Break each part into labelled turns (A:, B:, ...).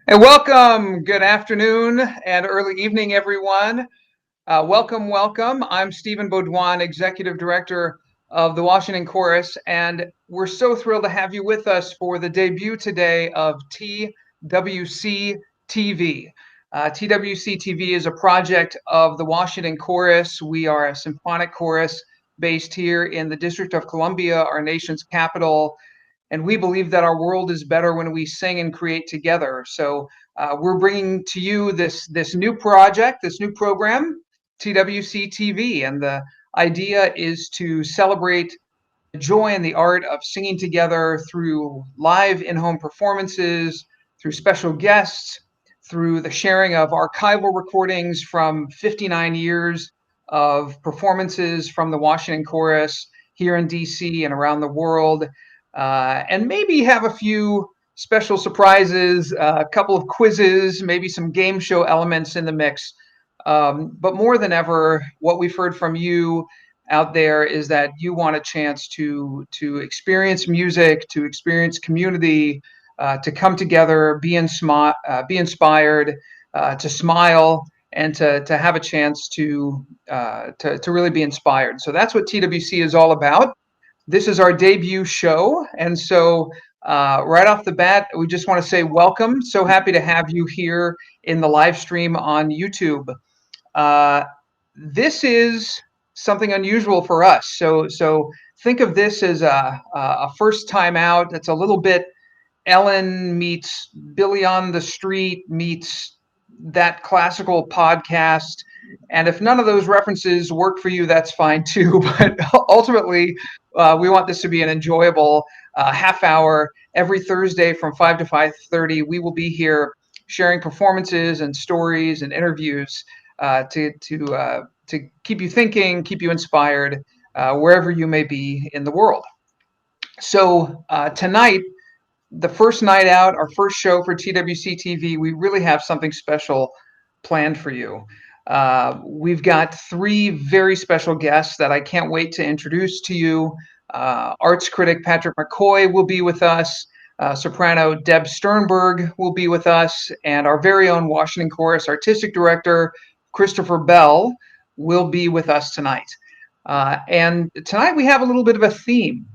A: And welcome, good afternoon and early evening, everyone. Welcome. I'm Stephen Baudouin, Executive Director of the Washington Chorus, and we're so thrilled to have you with us for the debut today of TWC TV. TWC TV is a project of the Washington Chorus. We are a symphonic chorus based here in the District of Columbia, our nation's capital. And we believe that our world is better when we sing and create together. So we're bringing to you this new project, this new program, TWC TV. And the idea is to celebrate the joy and the art of singing together through live in-home performances, through special guests, through the sharing of archival recordings from 59 years of performances from the Washington Chorus here in DC and around the world. And maybe have a few special surprises, a couple of quizzes, maybe some game show elements in the mix. But more than ever, what we've heard from you out there is that you want a chance to experience music, to experience community, to come together, be inspired, to smile, and to have a chance to really be inspired. So that's what TWC is all about. This is our debut show, and so right off the bat, we just want to say welcome. So happy to have you here in the live stream on YouTube. This is something unusual for us. So think of this as a first time out. It's a little bit Ellen meets Billy on the Street meets that classical podcast. And if none of those references work for you, that's fine too. But ultimately, we want this to be an enjoyable half hour every Thursday from 5 to 5:30. We will be here sharing performances and stories and interviews to keep you thinking, keep you inspired wherever you may be in the world. So tonight, the first night out, our first show for TWC TV, we really have something special planned for you. We've got three very special guests that I can't wait to introduce to you. Arts critic Patrick McCoy will be with us. Soprano Deb Sternberg will be with us. And our very own Washington Chorus Artistic Director, Christopher Bell, will be with us tonight. And tonight we have a little bit of a theme.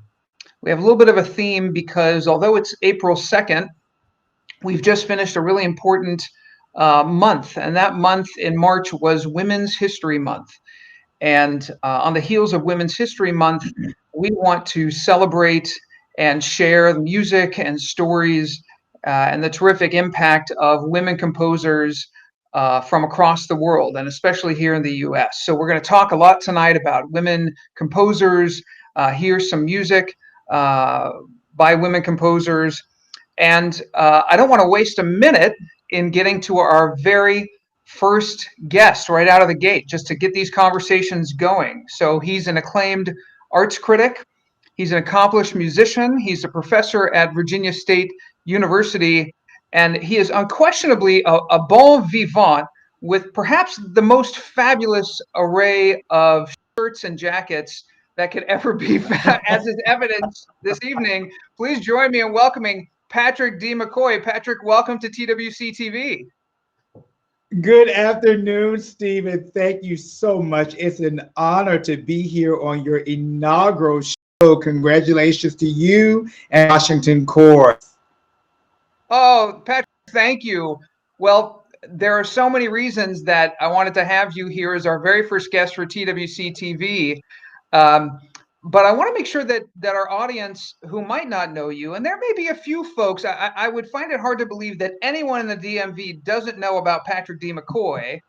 A: We have a little bit of a theme because although it's April 2nd, we've just finished a really important month, and that month in March was Women's History Month. And on the heels of Women's History Month, we want to celebrate and share the music and stories and the terrific impact of women composers from across the world, and especially here in the US. So we're going to talk a lot tonight about women composers, hear some music by women composers. And I don't want to waste a minute in getting to our very first guest right out of the gate, just to get these conversations going. So he's an acclaimed arts critic. He's an accomplished musician. He's a professor at Virginia State University, and he is unquestionably a bon vivant with perhaps the most fabulous array of shirts and jackets that could ever be found, as is evidence this evening. Please join me in welcoming Patrick D. McCoy. Patrick, welcome to TWC TV.
B: Good afternoon, Stephen. Thank you so much. It's an honor to be here on your inaugural show. Congratulations to you and Washington Chorus.
A: Oh, Patrick, thank you. Well, there are so many reasons that I wanted to have you here as our very first guest for TWC TV. But I want to make sure that our audience who might not know you, and there may be a few folks, I would find it hard to believe that anyone in the DMV doesn't know about Patrick D. McCoy.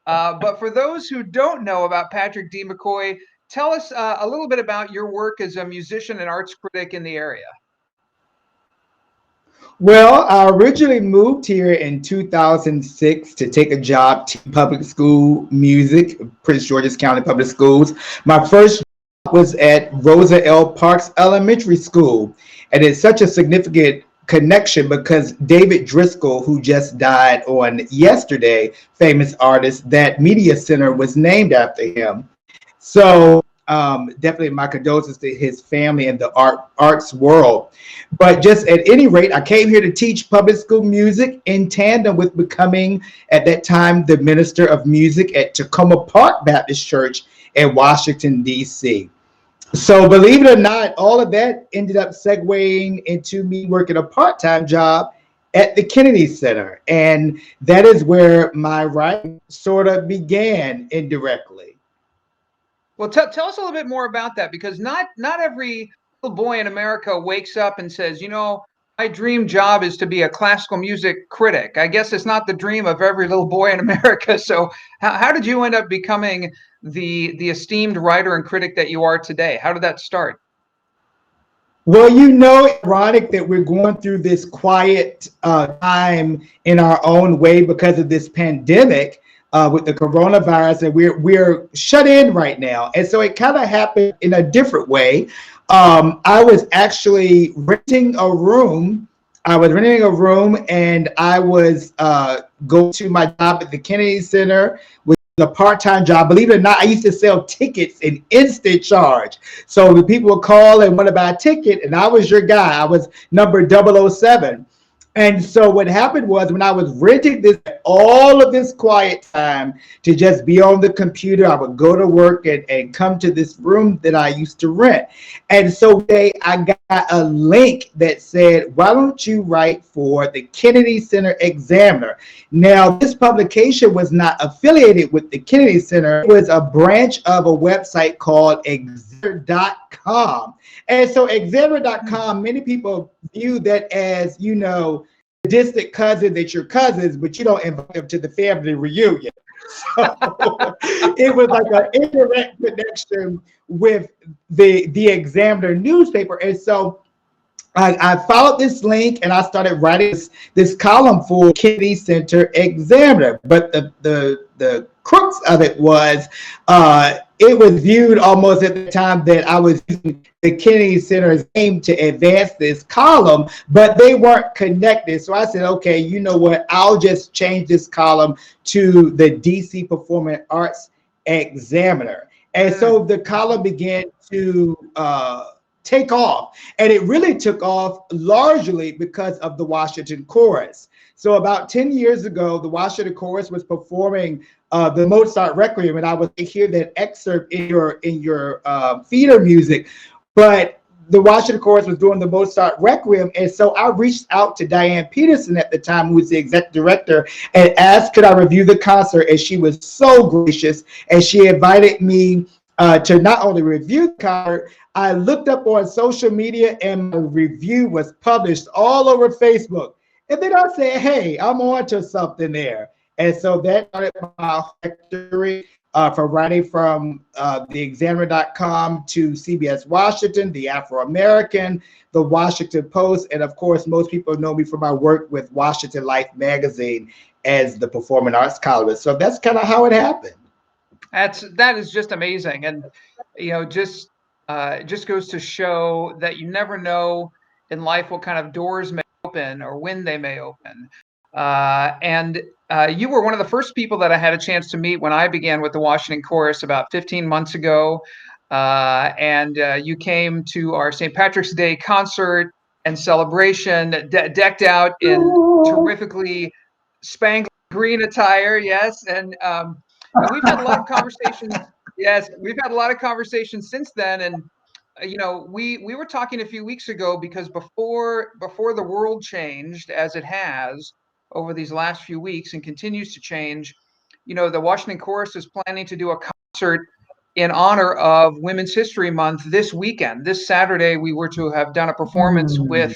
A: But for those who don't know about Patrick D. McCoy, tell us a little bit about your work as a musician and arts critic in the area.
B: Well, I originally moved here in 2006 to take a job teaching public school music, Prince George's County Public Schools. My first job was at Rosa L. Parks Elementary School, and it's such a significant connection because David Driscoll, who just died on yesterday, famous artist, that media center was named after him. So definitely my condolences to his family and the arts world. But just at any rate, I came here to teach public school music in tandem with becoming, at that time, the minister of music at Tacoma Park Baptist Church in Washington, D.C. So believe it or not, all of that ended up segueing into me working a part-time job at the Kennedy Center. And that is where my writing sort of began indirectly.
A: Well, tell us a little bit more about that, because not every little boy in America wakes up and says, you know, my dream job is to be a classical music critic. I guess it's not the dream of every little boy in America. So how did you end up becoming the esteemed writer and critic that you are today? How did that start?
B: Well, you know, ironic that we're going through this quiet time in our own way because of this pandemic with the coronavirus, and we're shut in right now. And so it kind of happened in a different way. I was actually renting a room. And I was going to my job at the Kennedy Center, a part-time job. Believe it or not, I used to sell tickets in instant charge. So the people would call and want to buy a ticket, and I was your guy. I was number 007. And so what happened was, when I was renting this, all of this quiet time to just be on the computer, I would go to work and come to this room that I used to rent. And so I got a link that said, why don't you write for the Kennedy Center Examiner? Now, this publication was not affiliated with the Kennedy Center. It was a branch of a website called Examiner.com. And so Examiner.com, many people view that as, you know, a distant cousin that your cousins, but you don't invite them to the family reunion. So it was like an indirect connection with the Examiner newspaper. And so I followed this link and I started writing this column for Kennedy Center Examiner. But the crux of it was it was viewed almost at the time that I was using the Kennedy Center's name to advance this column, but they weren't connected. So I said, okay, you know what? I'll just change this column to the DC Performing Arts Examiner. And so the column began to take off. And it really took off largely because of the Washington Chorus. So about 10 years ago, the Washington Chorus was performing the Mozart Requiem, and I would hear that excerpt in your feeder music. But the Washington Chorus was doing the Mozart Requiem, and so I reached out to Diane Peterson at the time, who was the executive director, and asked could I review the concert, and she was so gracious, and she invited me to not only review the concert. I looked up on social media, and my review was published all over Facebook. And then I said, hey, I'm on to something there. And so that started my trajectory from writing from the Examiner.com to CBS Washington, the Afro-American, the Washington Post, and of course, most people know me for my work with Washington Life magazine as the performing arts columnist. So that's kind of how it happened.
A: That is just amazing. And, you know, just goes to show that you never know in life what kind of doors may open or when they may open. And you were one of the first people that I had a chance to meet when I began with the Washington Chorus about 15 months ago. And you came to our St. Patrick's Day concert and celebration, decked out in terrifically spangled green attire. Yes. And we've had a lot of conversations. Yes, we've had a lot of conversations since then. And you know, we were talking a few weeks ago because before the world changed as it has over these last few weeks and continues to change, you know, the Washington Chorus is planning to do a concert in honor of Women's History Month this weekend. This Saturday, we were to have done a performance with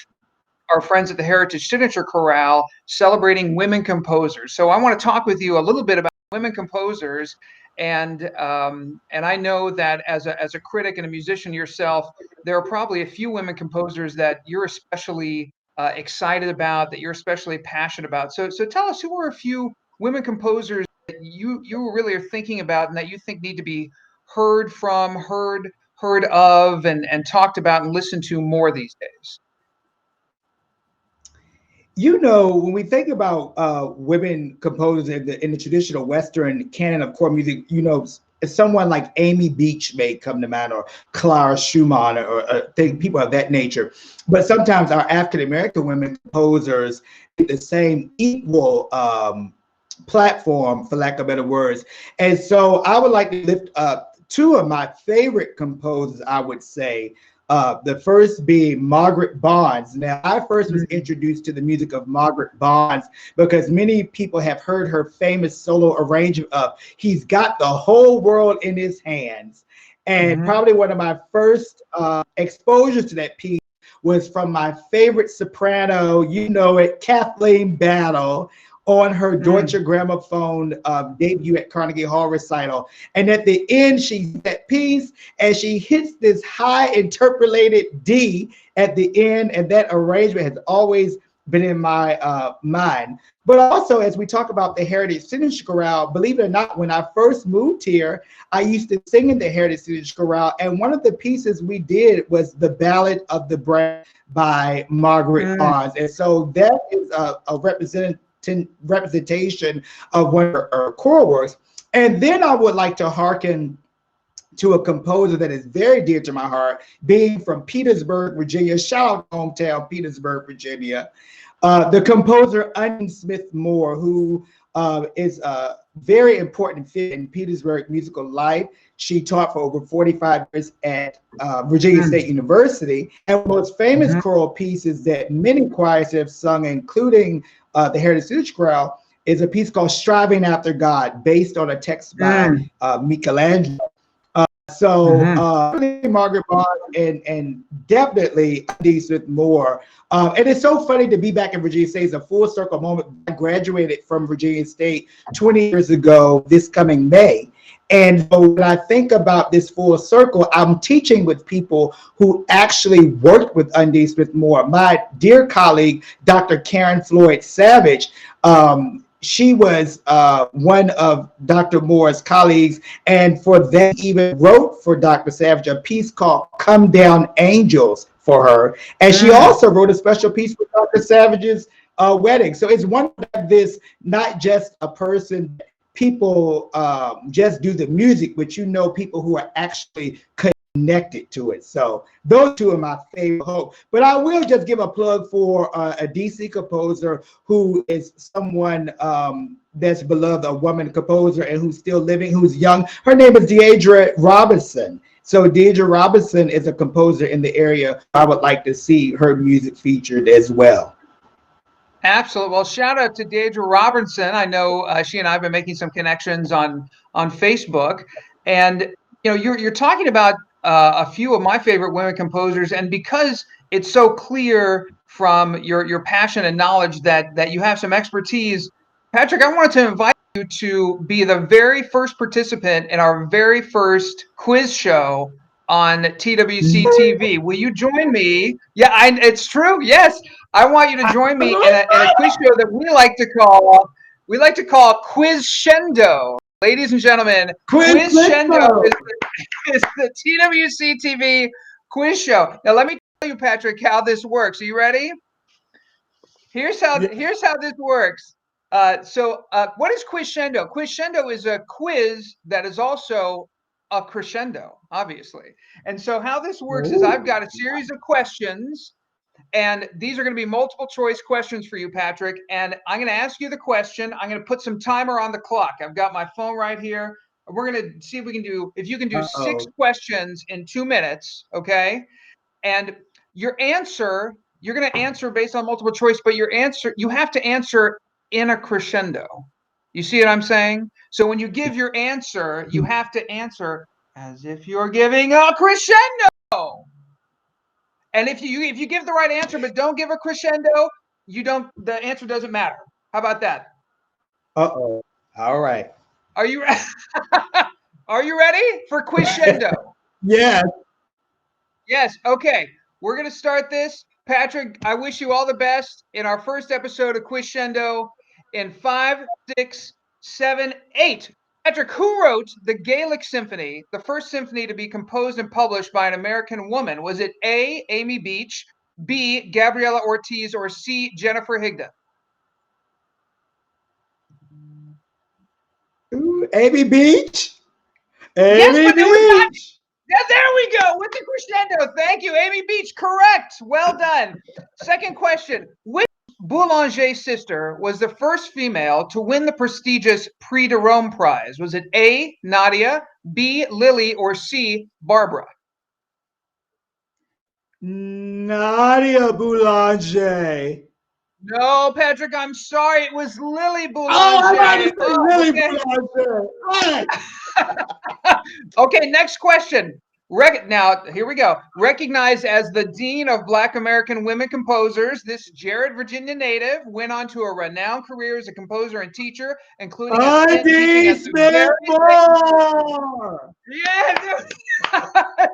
A: our friends at the Heritage Signature Chorale celebrating women composers. So I want to talk with you a little bit about women composers. And I know that as a critic and a musician yourself, there are probably a few women composers that you're especially excited about, that you're especially passionate about. So tell us, who are a few women composers that you really are thinking about and that you think need to be heard from, heard of, and talked about and listened to more these days?
B: You know, when we think about women composers in the traditional Western canon of core music, you know, someone like Amy Beach may come to mind, or Clara Schumann, or people of that nature. But sometimes our African American women composers get the same equal platform, for lack of better words. And so I would like to lift up two of my favorite composers, I would say. The first being Margaret Barnes. Now, I first was introduced to the music of Margaret Barnes because many people have heard her famous solo arrangement of "He's Got the Whole World in His Hands." And probably one of my first exposures to that piece was from my favorite soprano, you know it, Kathleen Battle, on her Deutsche Grammophon debut at Carnegie Hall recital. And at the end, she that piece, and she hits this high interpolated D at the end, and that arrangement has always been in my mind. But also, as we talk about the Heritage Signature Chorale, believe it or not, when I first moved here, I used to sing in the Heritage Signature Chorale, and one of the pieces we did was the Ballad of the Brand by Margaret Barnes. And so that is a representation of one of her choral works. And then I would like to hearken to a composer that is very dear to my heart, being from Petersburg, Virginia. Shout out hometown, Petersburg, Virginia. The composer Onion Smith Moore, who is a very important figure in Petersburg musical life. She taught for over 45 years at Virginia State University. And one of the most famous choral pieces that many choirs have sung, including the Heritage Signature Chorale, is a piece called Striving After God, based on a text by Michelangelo. Margaret Barnes and definitely Undine Smith Moore. And it's so funny to be back in Virginia State. It's a full circle moment. I graduated from Virginia State 20 years ago this coming May. And so when I think about this full circle, I'm teaching with people who actually worked with Undine Smith Moore. My dear colleague, Dr. Karen Floyd Savage, she was one of Dr. Moore's colleagues, and for that even wrote for Dr. Savage a piece called Come Down Angels for her. And she also wrote a special piece for Dr. Savage's wedding. So it's one of this, not just a person, people just do the music, but you know people who are actually connected to it. So those two are my favorite hope. But I will just give a plug for a DC composer who is someone that's beloved, a woman composer, and who's still living, who's young. Her name is Deidre Robinson. So Deidre Robinson is a composer in the area. I would like to see her music featured as well.
A: Absolutely. Well, shout out to Deidre Robinson. I know she and I have been making some connections on Facebook, and you know, you're talking about a few of my favorite women composers, and because it's so clear from your passion and knowledge that you have some expertise, Patrick, I wanted to invite you to be the very first participant in our very first quiz show on TWC TV. Will you join me? Yeah, it's true. Yes, I want you to join me in a quiz show that we like to call QuizGendo. Ladies and gentlemen, QuizGendo is the TWC TV quiz show. Now, let me tell you, Patrick, how this works. Are you ready? Here's how this works. What is QuizGendo? QuizGendo is a quiz that is also a crescendo, obviously. And so how this works is I've got a series of questions, and these are going to be multiple choice questions for you, Patrick. And I'm going to ask you the question. I'm going to put some timer on the clock. I've got my phone right here. We're going to see if you can do 6 questions in 2 minutes. Okay. And your answer, you're going to answer based on multiple choice, but you have to answer in a crescendo. You see what I'm saying? So when you give your answer, you have to answer as if you're giving a crescendo. And if you give the right answer but don't give a crescendo, the answer doesn't matter. How about that?
B: All right.
A: Are you ready for QuizGendo?
B: Yes.
A: Yes. Okay. We're going to start this. Patrick, I wish you all the best in our first episode of QuizGendo in 5, 6, 7, 8. Patrick, who wrote the Gaelic Symphony, the first symphony to be composed and published by an American woman? Was it A, Amy Beach, B, Gabriela Ortiz, or C, Jennifer Higdon?
B: Amy Beach?
A: Yes,
B: Amy
A: but it was not.
B: Beach.
A: Yeah, there we go with the crescendo. Thank you, Amy Beach. Correct. Well done. Second question. Which Boulanger sister was the first female to win the prestigious Prix de Rome prize? Was it A, Nadia, B, Lily, or C, Barbara?
B: Nadia Boulanger.
A: No, Patrick, I'm sorry. It was Lily
B: Oh, I
A: Boulanger.
B: wanted to say
A: Oh,
B: Lily
A: okay.
B: Boulanger. All right.
A: Okay, next question. Now, here we go. Recognized as the Dean of Black American Women Composers, this Jared, Virginia native went on to a renowned career as a composer and teacher, including a stint teaching
B: Undine
A: at the
B: Smith Moore.
A: Yeah,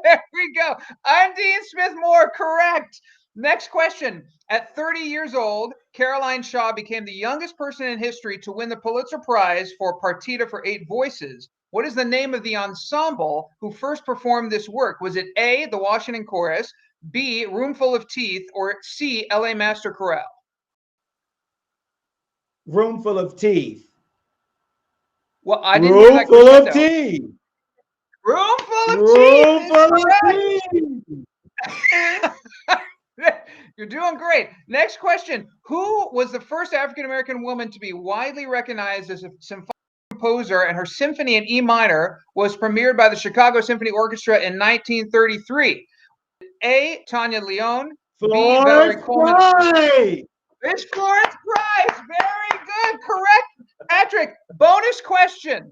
A: there we go. Undine Smith Moore, correct. Next question. At 30 years old, Caroline Shaw became the youngest person in history to win the Pulitzer Prize for Partita for 8 Voices. What is the name of the ensemble who first performed this work? Was it A, the Washington Chorus, B, Roomful of Teeth, or C, LA Master Chorale?
B: Roomful of Teeth.
A: Well, I didn't hear that
B: Roomful of
A: crescendo.
B: Teeth.
A: Roomful of Teeth is
B: Roomful of
A: correct.
B: Teeth.
A: You're doing great. Next question. Who was the first African-American woman to be widely recognized as a symphonic composer, and her symphony in E minor was premiered by the Chicago Symphony Orchestra in 1933? A, Tanya Leon, B, Valerie
B: Florence
A: Coleman.
B: Price.
A: It's Florence Price. Very good. Correct. Patrick, bonus question.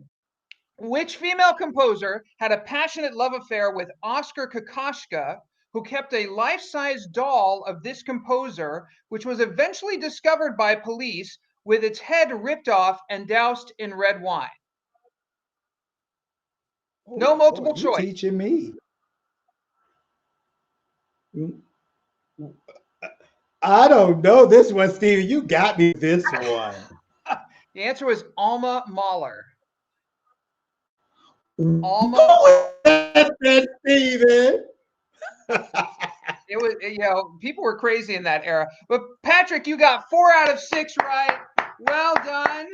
A: Which female composer had a passionate love affair with Oscar Kokoschka, who kept a life-size doll of this composer, which was eventually discovered by police with its head ripped off and doused in red wine? No multiple choice.
B: Teaching me. I don't know this one, Steven. You got me this one.
A: The answer was Alma Mahler.
B: Alma. That, Steven.
A: It was, people were crazy in that era. But Patrick, you got 4 out of 6 right. Well done.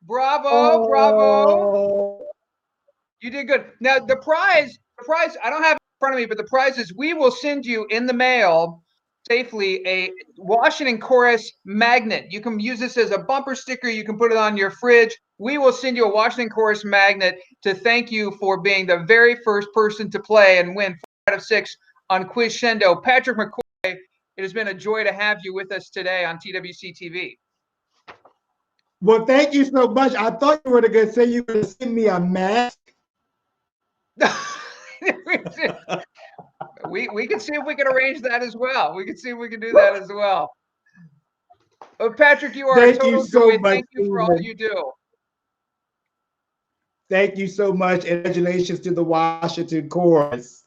A: Bravo, bravo. You did good. Now the prize, I don't have it in front of me, but the prize is we will send you in the mail safely a Washington Chorus magnet. You can use this as a bumper sticker. You can put it on your fridge. We will send you a Washington Chorus magnet to thank you for being the very first person to play and win 4 out of 6 on QuizGendo. Patrick McCoy, it has been a joy to have you with us today on TWC TV.
B: Well, thank you so much. I thought you were going to say you were going to send me a mask.
A: we can see if we can arrange that as well. We can see if we can do that as well. Patrick, you are a total joy. Thank you for all you do.
B: Thank you so much. And congratulations to the Washington Chorus.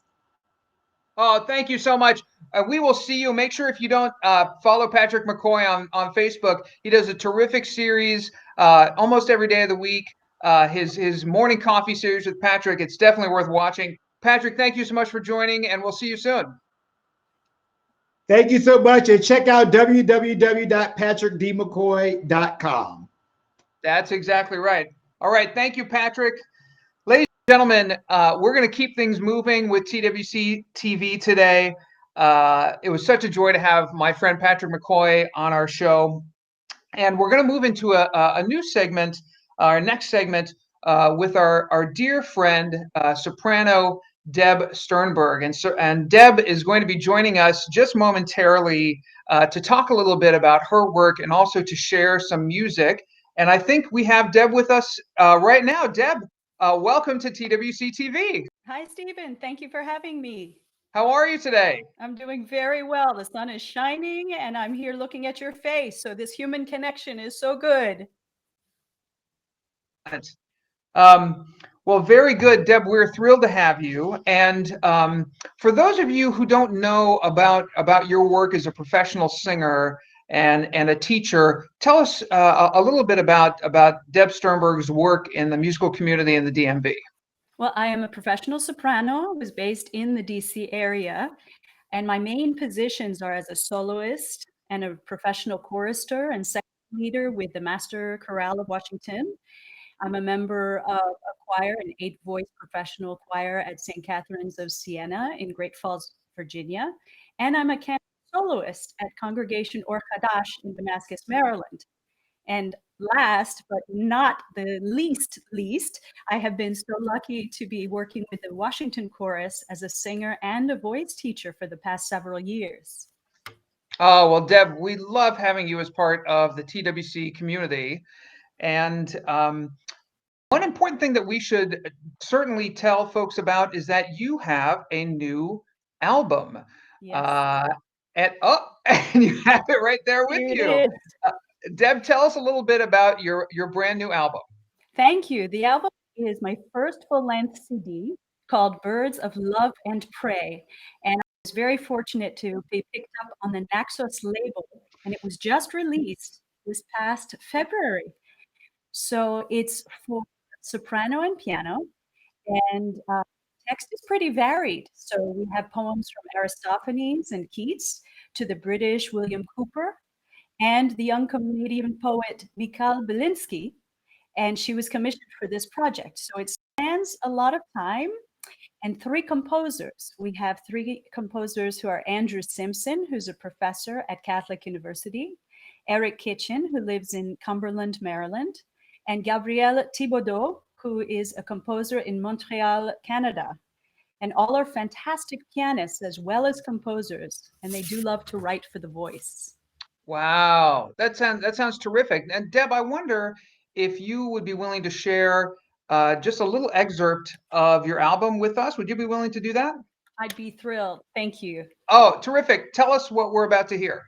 A: Oh, thank you so much. We will see you. Make sure if you don't follow Patrick McCoy on Facebook, he does a terrific series almost every day of the week. His morning coffee series with Patrick. It's definitely worth watching. Patrick, thank you so much for joining, and we'll see you soon.
B: Thank you so much. And check out www.patrickdmccoy.com. That's
A: exactly right. All right. Thank you, Patrick. Ladies and gentlemen, we're going to keep things moving with TWC TV today. It was such a joy to have my friend Patrick McCoy on our show. And we're going to move into a new segment, our next segment, with our dear friend, soprano Deb Sternberg. And Deb is going to be joining us just momentarily to talk a little bit about her work and also to share some music. And I think we have Deb with us right now. Deb, welcome to TWC TV.
C: Hi, Stephen. Thank you for having me.
A: How are you today?
C: I'm doing very well. The sun is shining and I'm here looking at your face. So this human connection is so good.
A: Well, very good, Deb. We're thrilled to have you. And for those of you who don't know about your work as a professional singer and a teacher, tell us a little bit about Deb Sternberg's work in the musical community in the DMV.
C: Well, I am a professional soprano. I was based in the DC area, and my main positions are as a soloist and a professional chorister and section leader with the Master Chorale of Washington. I'm a member of a choir, an 8-voice professional choir at St. Catherine's of Siena in Great Falls, Virginia. And I'm a canon soloist at Congregation Or Hadash in Damascus, Maryland. And last but not the least, I have been so lucky to be working with the Washington Chorus as a singer and a voice teacher for the past several years.
A: Oh, well, Deb, we love having you as part of the TWC community. And one important thing that we should certainly tell folks about is that you have a new album.
C: Yes.
A: And and you have it right there with
C: Here it
A: you.
C: is.
A: Deb, tell us a little bit about your brand new album.
C: Thank you. The album is my first full-length CD called Birds of Love and Prey. And I was very fortunate to be picked up on the Naxos label, and it was just released this past February. So it's for soprano and piano, and text is pretty varied. So we have poems from Aristophanes and Keats to the British William Cooper and the young Canadian poet Mikhail Belinsky, and she was commissioned for this project. So it spans a lot of time and 3 composers. We have 3 composers who are Andrew Simpson, who's a professor at Catholic University, Eric Kitchen, who lives in Cumberland, Maryland, and Gabrielle Thibodeau, who is a composer in Montreal, Canada. And all are fantastic pianists as well as composers, and they do love to write for the voice.
A: Wow, that sounds terrific. And Deb, I wonder if you would be willing to share just a little excerpt of your album with us. Would you be willing to do that?
C: I'd be thrilled. Thank you.
A: Oh, terrific. Tell us what we're about to hear.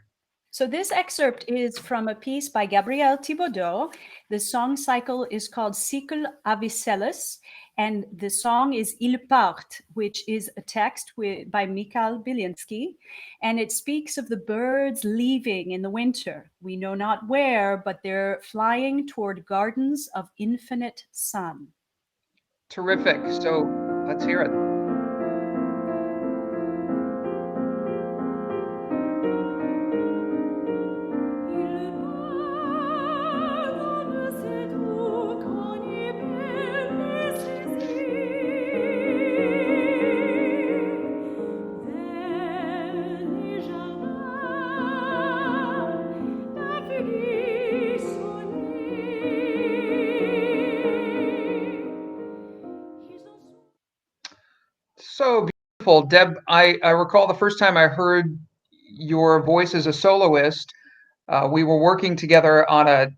C: So this excerpt is from a piece by Gabrielle Thibodeau. The song cycle is called Cycle Avicellus, and the song is Il Part, which is a text by Mikhail Belinsky, and it speaks of the birds leaving in the winter. We know not where, but they're flying toward gardens of infinite sun.
A: Terrific. So let's hear it. So beautiful. Deb, I recall the first time I heard your voice as a soloist, we were working together on a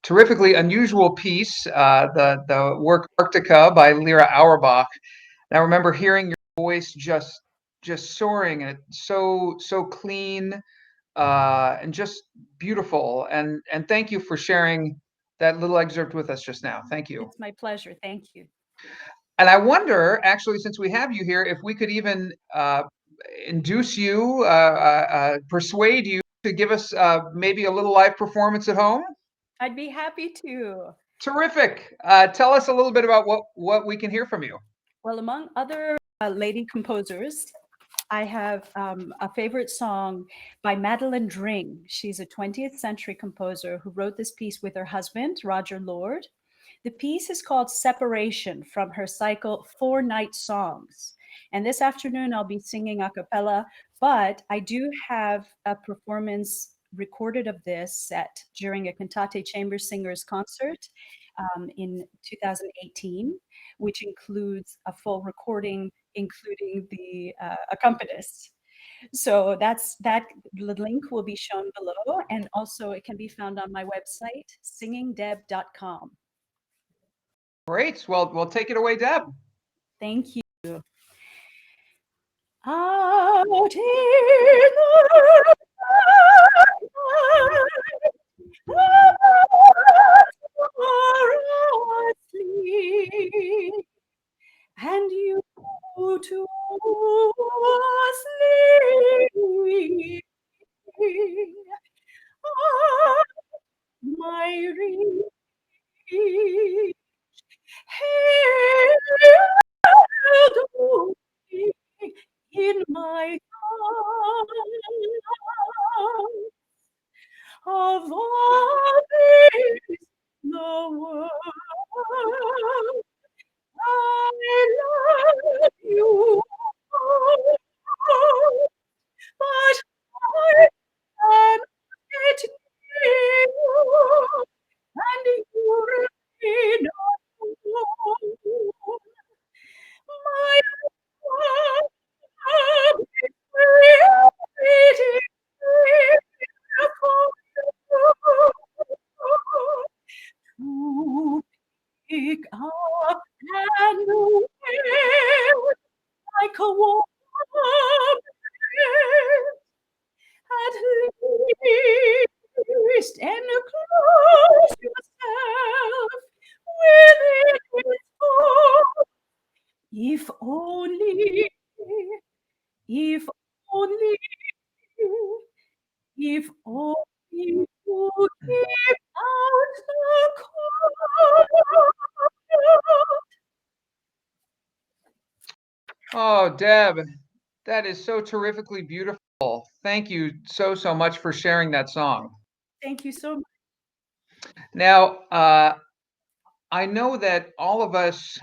A: terrifically unusual piece, the work Arctica by Lyra Auerbach. And I remember hearing your voice just soaring, and it's so clean and just beautiful. And thank you for sharing that little excerpt with us just now. Thank you.
C: It's my pleasure. Thank you.
A: And I wonder, actually, since we have you here, if we could even induce you, persuade you to give us maybe a little live performance at home.
C: I'd be happy to.
A: Terrific. Tell us a little bit about what we can hear from you.
C: Well, among other lady composers, I have a favorite song by Madeleine Dring. She's a 20th century composer who wrote this piece with her husband, Roger Lord. The piece is called Separation from her cycle 4 Night Songs. And this afternoon I'll be singing a cappella, but I do have a performance recorded of this set during a Cantate Chamber Singers concert in 2018, which includes a full recording, including the accompanist. So that the link will be shown below, and also it can be found on my website, singingdeb.com.
A: Great. Well, take it away, Deb.
C: Thank you. Out in the night, asleep, and you to sleep. Ah, my reach, held me in my arms of all things the world and the wind like a warm breath, at least enclose yourself within its fold. If only, if only, if only to keep out the cold.
A: Oh, Deb, that is so terrifically beautiful. Thank you so, so much for sharing that song.
C: Thank you so much.
A: Now, I know that all of us,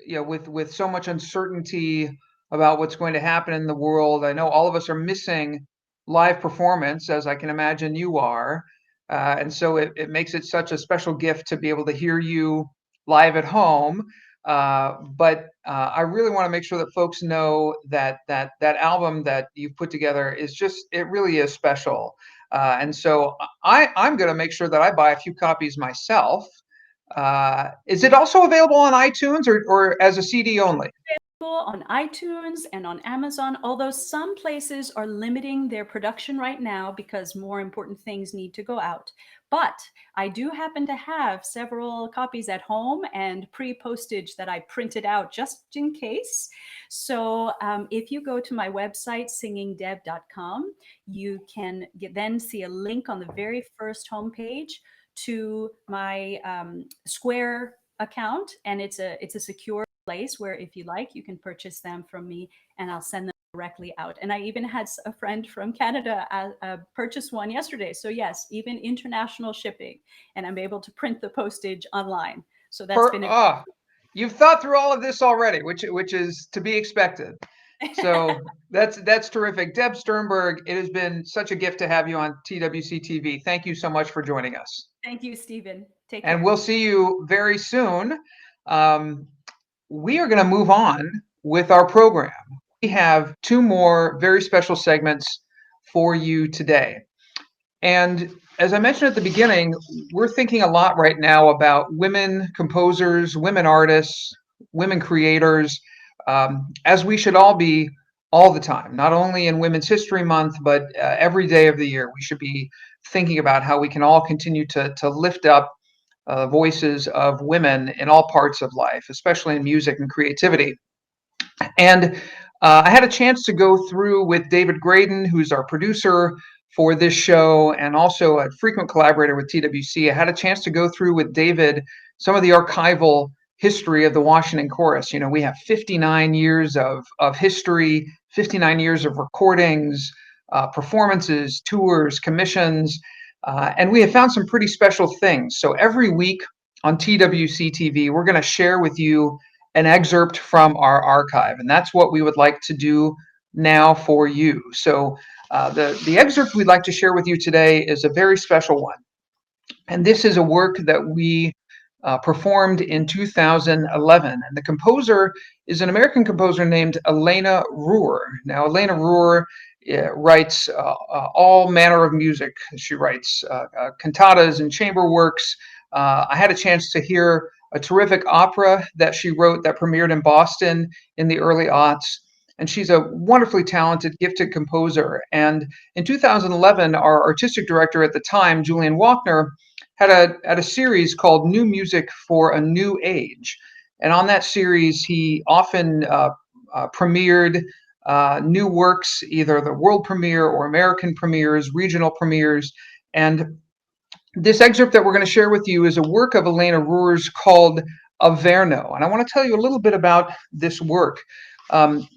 A: with so much uncertainty about what's going to happen in the world, I know all of us are missing live performance, as I can imagine you are. And so it makes it such a special gift to be able to hear you live at home. But I really want to make sure that folks know that that album that you've put together is it really is special. And so I'm going to make sure that I buy a few copies myself. Is it also available on iTunes or as a CD only?
C: On iTunes and on Amazon, although some places are limiting their production right now because more important things need to go out. But I do happen to have several copies at home and pre-postage that I printed out just in case. So if you go to my website, singingdeb.com, you can then see a link on the very first homepage to my Square account, and it's a secure place where if you like you can purchase them from me and I'll send them directly out. And I even had a friend from Canada purchase one yesterday. So yes, even international shipping, and I'm able to print the postage online. So that's been
A: you've thought through all of this already, which is to be expected. So that's terrific. Deb Sternberg, it has been such a gift to have you on TWC TV. Thank you so much for joining us.
C: Thank you, Stephen. Take care.
A: And we'll see you very soon. We are going to move on with our program. We have two more very special segments for you today. And as I mentioned at the beginning, we're thinking a lot right now about women composers, women artists, women creators, as we should all be all the time, not only in Women's History Month, but every day of the year. We should be thinking about how we can all continue to lift up voices of women in all parts of life, especially in music and creativity. And I had a chance to go through with David Graydon, who's our producer for this show and also a frequent collaborator with TWC. I had a chance to go through with David some of the archival history of the Washington Chorus. You know, we have 59 years of history, 59 years of recordings, performances, tours, commissions, and we have found some pretty special things. So every week on TWC TV, we're going to share with you an excerpt from our archive, and that's what we would like to do now for you. So the excerpt we'd like to share with you today is a very special one, and this is a work that we performed in 2011, and the composer is an American composer named Elena Ruhr. Now, Elena Ruhr writes all manner of music. She writes cantatas and chamber works. I had a chance to hear a terrific opera that she wrote that premiered in Boston in the early aughts. And she's a wonderfully talented, gifted composer. And in 2011, our artistic director at the time, Julian Walkner, had a series called New Music for a New Age. And on that series, he often premiered new works, either the world premiere or American premieres, regional premieres. And this excerpt that we're going to share with you is a work of Elena Ruhr's called Averno. And I want to tell you a little bit about this work.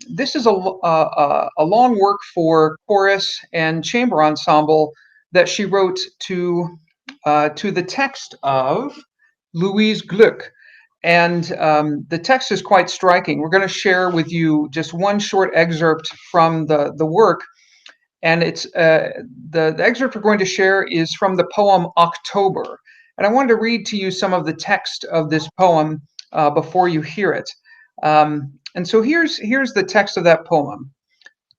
A: This is a long work for chorus and chamber ensemble that she wrote to the text of Louise Gluck. And the text is quite striking. We're going to share with you just one short excerpt from the work. And it's the excerpt we're going to share is from the poem October. And I wanted to read to you some of the text of this poem before you hear it. And so here's the text of that poem.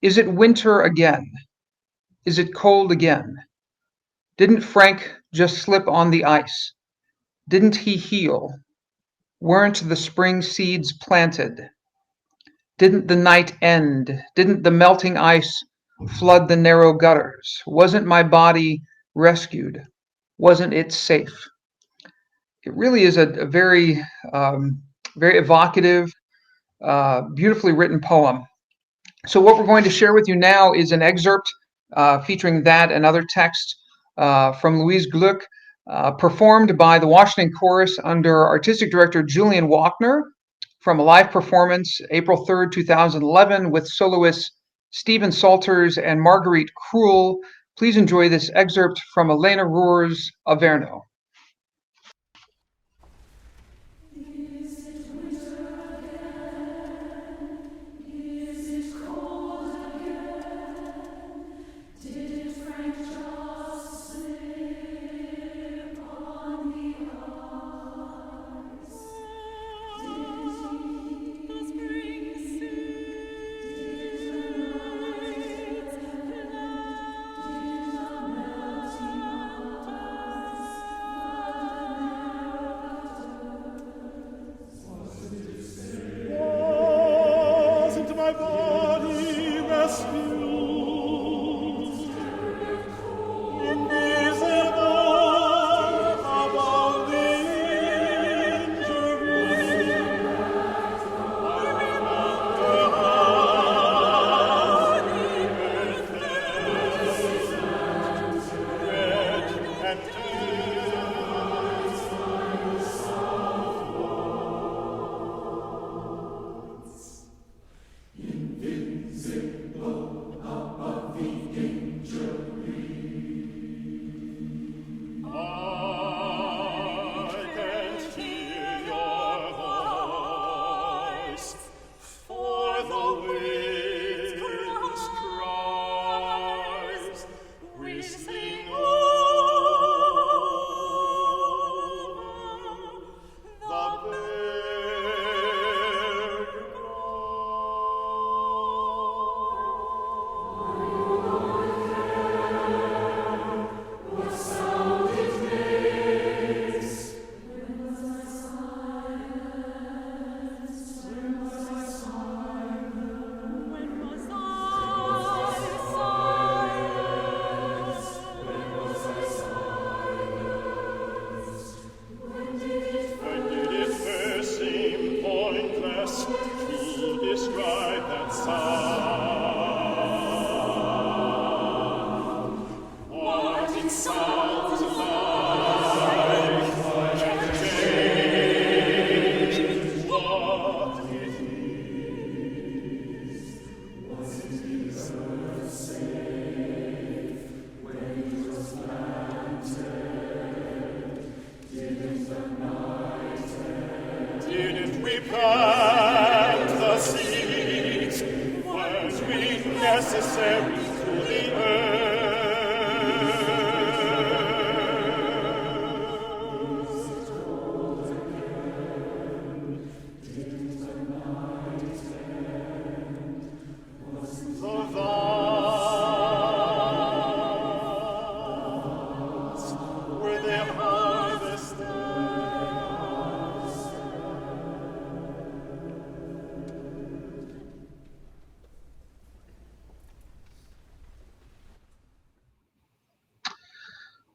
A: Is it winter again? Is it cold again? Didn't Frank just slip on the ice? Didn't he heal? Weren't the spring seeds planted? Didn't the night end? Didn't the melting ice flood the narrow gutters? Wasn't my body rescued? Wasn't it safe? It really is a very, very evocative, beautifully written poem. So what we're going to share with you now is an excerpt featuring that and other text from Louise Gluck, performed by the Washington Chorus under artistic director Julian Walkner, from a live performance April 3rd, 2011, with soloists Stephen Salters and Marguerite Cruel. Please enjoy this excerpt from Elena Rohr's Averno.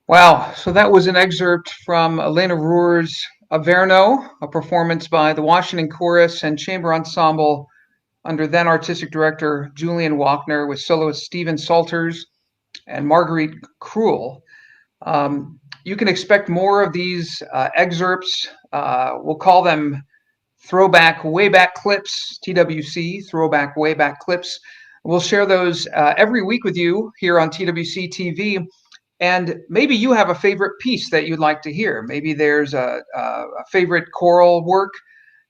A: Wow, so that was an excerpt from Elena Rohr's Averno, a performance by the Washington Chorus and Chamber Ensemble under then artistic director Julian Walkner, with soloist Stephen Salters and Marguerite Cruel. You can expect more of these excerpts. We'll call them throwback wayback clips, TWC, throwback wayback clips. We'll share those every week with you here on TWC TV. And maybe you have a favorite piece that you'd like to hear. Maybe there's a favorite choral work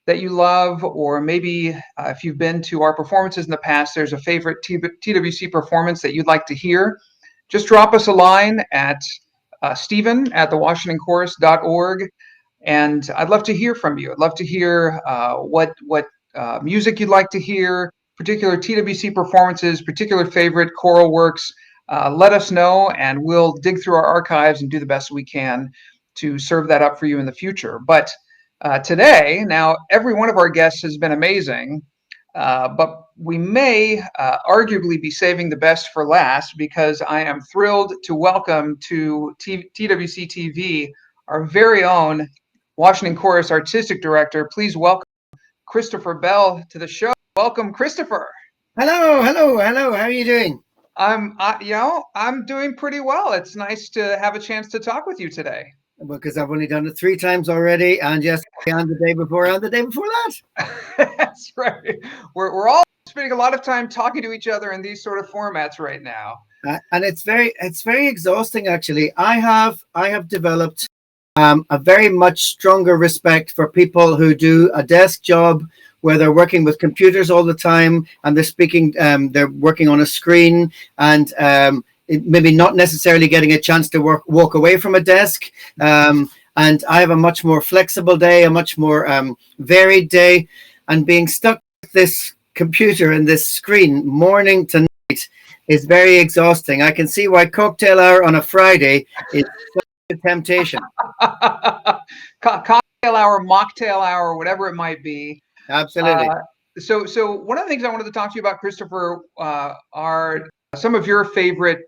A: that you love, or maybe if you've been to our performances in the past, there's a favorite TWC performance that you'd like to hear. Just drop us a line at Stephen@thewashingtonchorus.org, and I'd love to hear from you. I'd love to hear what music you'd like to hear, particular TWC performances, particular favorite choral works. Let us know, and we'll dig through our archives and do the best we can to serve that up for you in the future. But today. Now, every one of our guests has been amazing, but we may arguably be saving the best for last, because I am thrilled to welcome to TWC TV our very own Washington Chorus Artistic Director. Please welcome Christopher Bell to the show. Welcome, Christopher.
D: Hello. How are you doing?
A: I'm doing pretty well. It's nice to have a chance to talk with you today.
D: Because I've only done it 3 times already, and yesterday and the day before and the day before that.
A: That's right. We're all spending a lot of time talking to each other in these sort of formats right now.
D: And it's very exhausting, actually. I have developed a very much stronger respect for people who do a desk job where they're working with computers all the time, and they're working on a screen, and maybe not necessarily getting a chance to walk away from a desk. And I have a much more flexible day, a much more varied day, and being stuck with this computer and this screen morning to night is very exhausting. I can see why cocktail hour on a Friday is such a temptation.
A: Cocktail hour, mocktail hour, whatever it might be.
D: Absolutely.
A: So one of the things I wanted to talk to you about, Christopher, are some of your favorite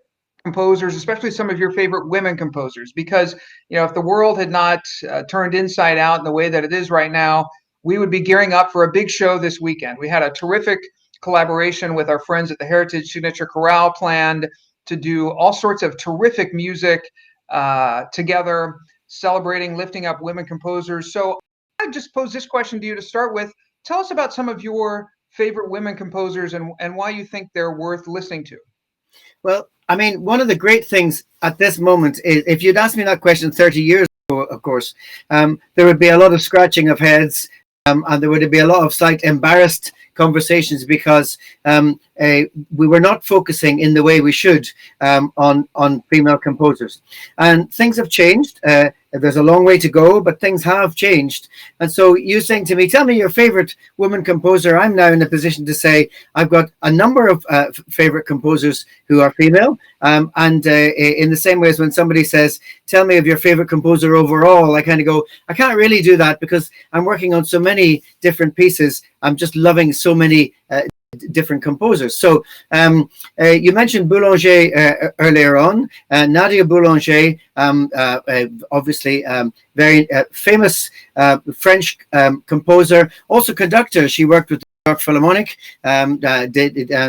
A: composers, especially some of your favorite women composers, because if the world had not turned inside out in the way that it is right now, we would be gearing up for a big show this weekend. We had a terrific collaboration with our friends at the Heritage Signature Chorale planned to do all sorts of terrific music together, celebrating, lifting up women composers. So I just pose this question to you to start with. Tell us about some of your favorite women composers and why you think they're worth listening to.
D: Well, I mean, one of the great things at this moment is, if you'd asked me that question 30 years ago, of course, there would be a lot of scratching of heads, and there would be a lot of slight embarrassed conversations, because we were not focusing in the way we should on female composers. And things have changed. There's a long way to go, but things have changed. And so you saying to me, tell me your favorite woman composer, I'm now in a position to say I've got a number of favorite composers who are female. And in the same way as when somebody says, tell me of your favorite composer overall, I kind of go, I can't really do that because I'm working on so many different pieces. I'm just loving so many different composers. So you mentioned Boulanger earlier on. Nadia Boulanger, obviously very famous French composer, also conductor. She worked with the New York Philharmonic,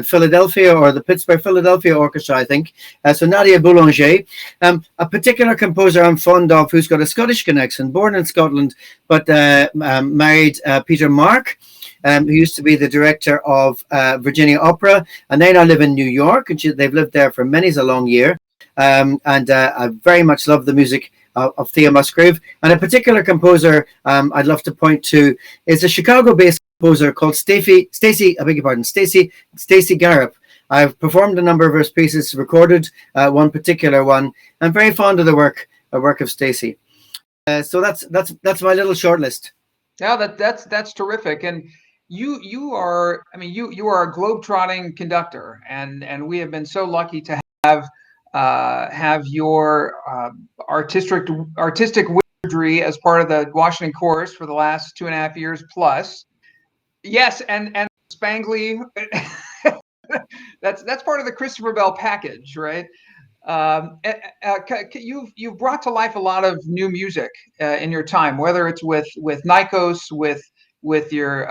D: Philadelphia, or the Pittsburgh Philadelphia Orchestra, I think. So Nadia Boulanger, a particular composer I'm fond of, who's got a Scottish connection, born in Scotland, but married Peter Mark, who used to be the director of Virginia Opera, and they now live in New York, and they've lived there for many's a long year. And I very much love the music of Thea Musgrave. And a particular composer I'd love to point to is a Chicago-based composer called Stacey Garrop. I've performed a number of her pieces, recorded one particular one. I'm very fond of the work of Stacey. So that's my little short list.
A: Yeah, that's terrific. And you are a globetrotting conductor, and we have been so lucky to have your artistic wizardry as part of the Washington Chorus for the last 2.5 years plus. Yes, and Spangly, that's part of the Christopher Bell package, right? You've brought to life a lot of new music in your time, whether it's with Nikos, with your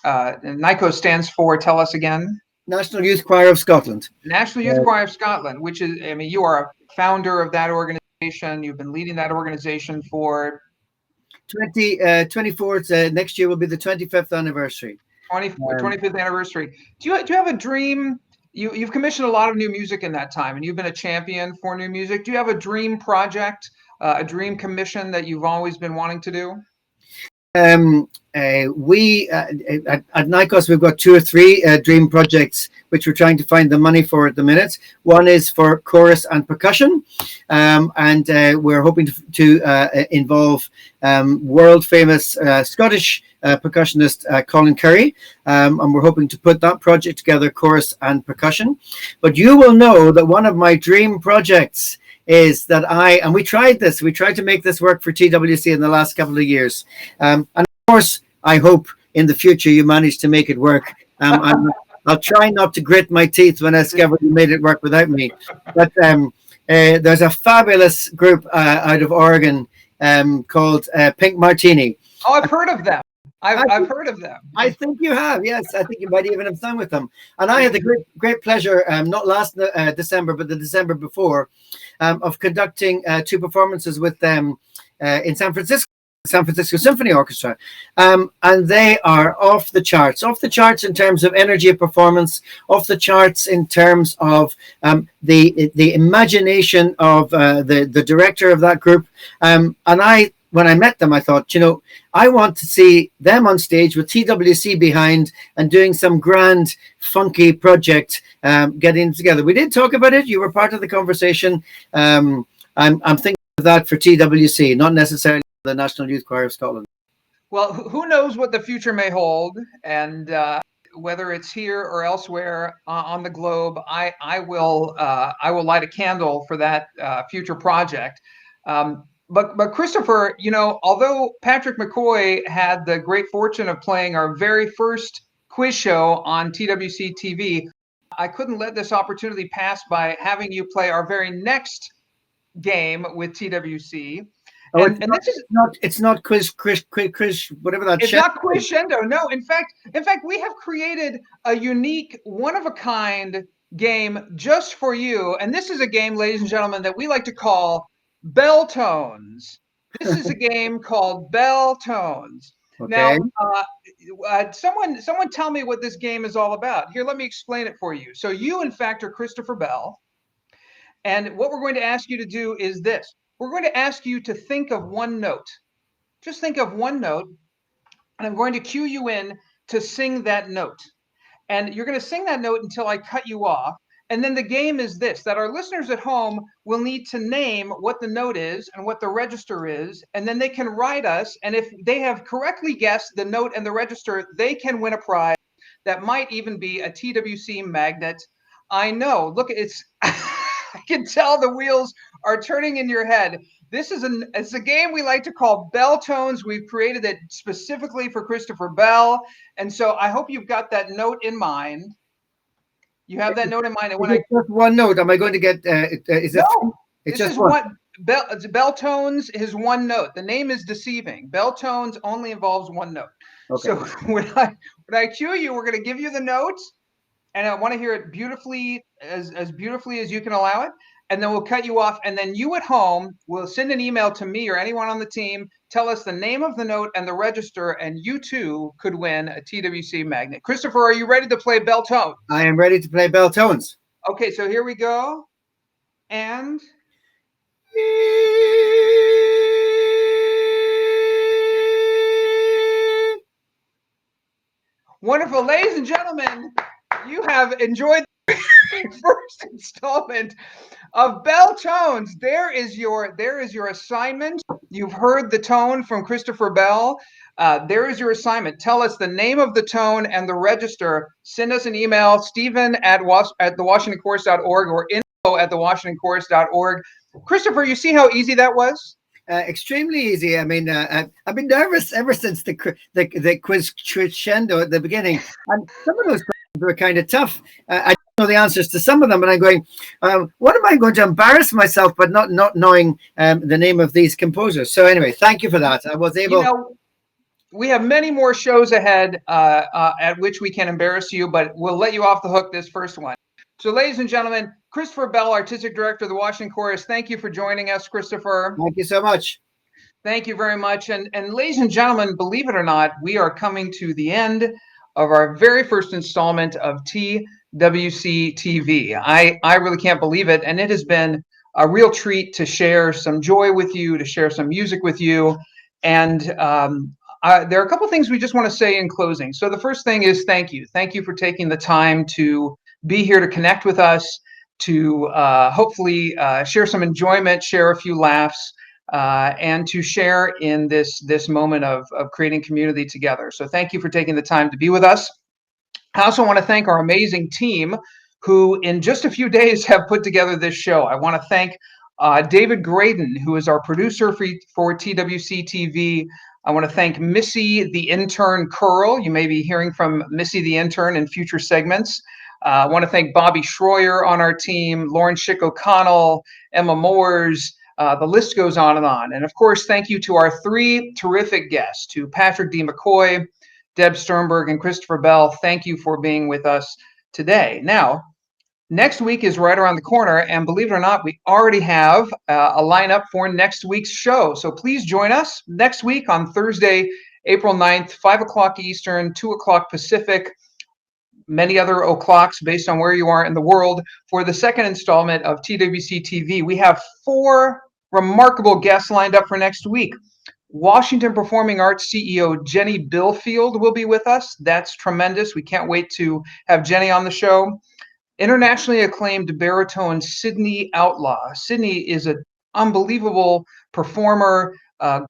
A: Nikos stands for, tell us again.
D: National Youth Choir of Scotland.
A: National Youth Choir of Scotland, which is, you are a founder of that organization. You've been leading that organization for
D: 24. Next year will be the 25th anniversary.
A: 25th anniversary. Do you have a dream? You've commissioned a lot of new music in that time, and you've been a champion for new music. Do you have a dream project, a dream commission that you've always been wanting to do?
D: We at Nikos, we've got 2 or 3 dream projects which we're trying to find the money for at the minute. One is for chorus and percussion, and we're hoping to involve world famous Scottish percussionist Colin Curry, and we're hoping to put that project together, chorus and percussion. But you will know that one of my dream projects is that and we tried to make this work for TWC in the last couple of years. And of course, I hope in the future you manage to make it work. I'll try not to grit my teeth when I discover you made it work without me. But there's a fabulous group out of Oregon called Pink Martini.
A: Oh, I've heard of them. I've heard of them.
D: I think you have, yes. I think you might even have sung with them. And I had the great pleasure, not last December, but the December before, of conducting 2 performances with them in San Francisco Symphony Orchestra. And they are off the charts in terms of energy of performance, off the charts in terms of the imagination of the director of that group. And when I met them, I thought, I want to see them on stage with TWC behind and doing some grand, funky project, getting together. We did talk about it. You were part of the conversation. I'm thinking of that for TWC, not necessarily the National Youth Choir of Scotland.
A: Well, who knows what the future may hold, and whether it's here or elsewhere on the globe, I will light a candle for that future project. But Christopher, although Patrick McCoy had the great fortune of playing our very first quiz show on TWC TV, I couldn't let this opportunity pass by having you play our very next game with TWC.
D: Oh, it's not quiz, whatever that.
A: It's not QuizGendo. No, in fact, we have created a unique, one-of-a-kind game just for you. And this is a game, ladies and gentlemen, that we like to call Bell Tones. This is a game called Bell Tones. Okay. Now, someone tell me what this game is all about. Here, let me explain it for you. So you, in fact, are Christopher Bell. And what we're going to ask you to do is this. We're going to ask you to think of one note. Just think of one note. And I'm going to cue you in to sing that note. And you're going to sing that note until I cut you off. And then the game is this, that our listeners at home will need to name what the note is and what the register is, and then they can write us. And if they have correctly guessed the note and the register, they can win a prize that might even be a TWC magnet. I know, look, I can tell the wheels are turning in your head. It's a game we like to call Bell Tones. We've created it specifically for Christopher Bell. And so I hope you've got that note in mind. You have that note in mind. And when
D: just one note, am I going to get?
A: It's just one. Bell Tones is one note. The name is deceiving. Bell Tones only involves one note. Okay. So when I cue you, we're going to give you the notes, and I want to hear it beautifully, as beautifully as you can allow it. And then we'll cut you off. And then you at home will send an email to me or anyone on the team. Tell us the name of the note and the register, and you too could win a TWC magnet. Christopher, are you ready to play Bell Tones?
D: I am ready to play Bell Tones.
A: Okay, so here we go. And wonderful, ladies and gentlemen, you have enjoyed the first installment of Bell Tones. There is your assignment. You've heard the tone from Christopher Bell. There is your assignment. Tell us the name of the tone and the register. Send us an email, Stephen at thewashingtonchorus.org or info@thewashingtonchorus.org. Christopher, you see how easy that was?
D: Extremely easy. I mean, I've been nervous ever since the QuizGendo at the beginning, and some of those questions were kind of tough. I know the answers to some of them, and I'm going, what am I going to embarrass myself but not knowing the name of these composers? So anyway, thank you for that. I was able.
A: We have many more shows ahead at which we can embarrass you, but we'll let you off the hook this first one. So, ladies and gentlemen, Christopher Bell, Artistic Director of the Washington Chorus. Thank you for joining us, Christopher.
D: Thank you so much.
A: Thank you very much. And ladies and gentlemen, believe it or not, we are coming to the end of our very first installment of TWC TV. I really can't believe it. And it has been a real treat to share some joy with you, to share some music with you. And there are a couple things we just want to say in closing. So the first thing is thank you. Thank you for taking the time to be here to connect with us, to hopefully share some enjoyment, share a few laughs, and to share in this moment of creating community together. So thank you for taking the time to be with us. I also want to thank our amazing team who in just a few days have put together this show. I want to thank David Graydon, who is our producer for TWC TV. I want to thank Missy the intern Curl. You may be hearing from Missy the intern in future segments. I want to thank Bobby Schroyer on our team, Lauren Schick O'Connell, Emma Moores. The list goes on and on. And of course, thank you to our three terrific guests, to Patrick D. McCoy, Deb Sternberg, and Christopher Bell. Thank you for being with us today. Now, next week is right around the corner, and believe it or not, we already have a lineup for next week's show. So please join us next week on Thursday, April 9th, 5 o'clock Eastern, 2 o'clock Pacific, many other o'clocks based on where you are in the world, for the second installment of TWC TV. We have 4 remarkable guests lined up for next week. Washington Performing Arts CEO Jenny Billfield will be with us. That's tremendous. We can't wait to have Jenny on the show. Internationally acclaimed baritone Sydney Outlaw. Sydney is an unbelievable performer,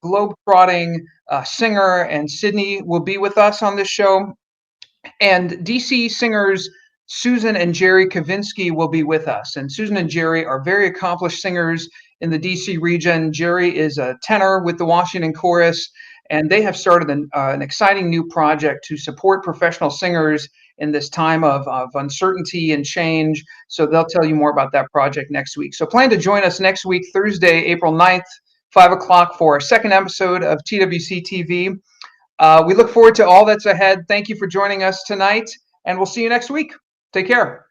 A: globe-trotting singer, and Sydney will be with us on this show. And DC singers Susan and Jerry Kavinsky will be with us. And Susan and Jerry are very accomplished singers in the DC region. Jerry is a tenor with the Washington Chorus, and they have started an exciting new project to support professional singers in this time of uncertainty and change. So they'll tell you more about that project next week. So plan to join us next week, Thursday, April 9th, 5 o'clock for our second episode of TWC TV. We look forward to all that's ahead. Thank you for joining us tonight, and we'll see you next week. Take care.